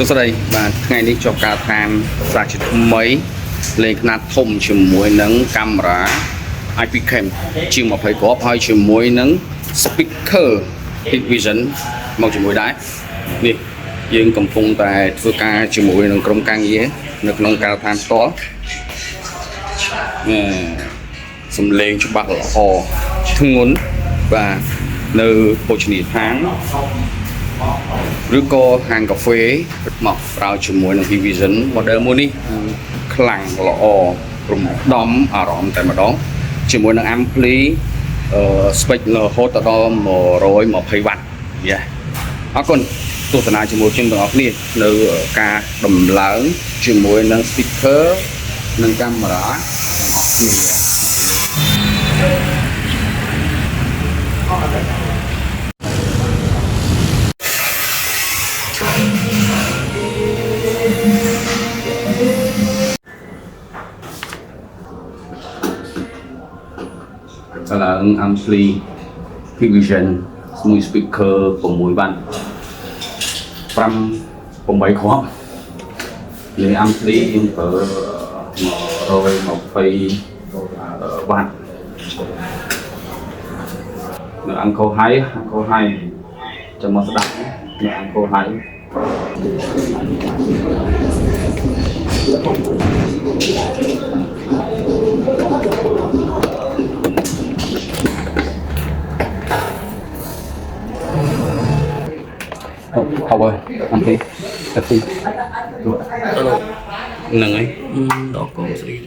សួស្តីបាទថ្ងៃនេះចូលការតាមសាជាថ្មីលេងខ្នាតធំជាមួយនឹងកាមេរ៉ា IP cam ជាង20គ្រាប់ហើយជាមួយនឹង speaker Hikvision មកជាមួយដែរនេះយើងកំពុងតែធ្វើការជាមួយនឹងក្រុមការងារនៅក្នុងការដ្ឋានផ្ទាល់សំឡេងច្បាស់ល្អធ្ងន់បាទនៅភោជនីយដ្ឋានឬក៏ហាងកាហ្វេមកប្រើជាមួយនឹង Hikvision model មួយនេះខ្លាំងល្អរំដំអារម្មណ៍តែម្ដងជាមួយនឹង ampli spec រហូតដល់120 W យ៉ាអរគុណទស្សនាជាមួយខ្ញុំទាំងអស់គ្នានៅការដំឡើងជាមួយនឹង speaker និងកាមេរ៉ាទាំងអស់គ្នាឡើង ampli Hikvision មួយ speaker 6 វ៉ាត់ 8 គ្រាប់លេង ampli យើងប្រើ120 វ៉ាត់នៅអង្គរហៃចាំមកស្ដាប់នៅអង្គរហៃpower ampli tapi nâng ấy đó có gì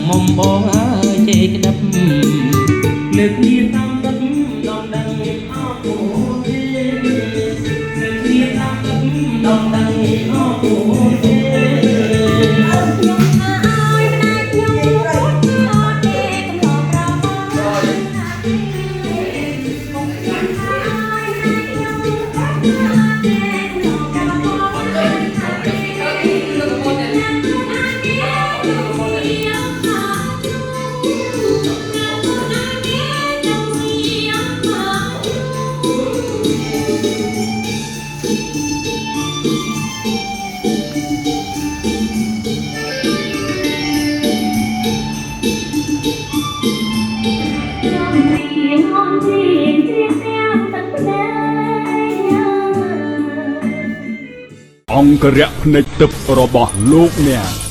mong bóng chê cái đắp lực nhiên tâm đất đòn đằng áo cổ lực nhiên tâm đất đòn đằng áo cổអង្គរៈភ្នែកទឹករបស់លោកអ្នក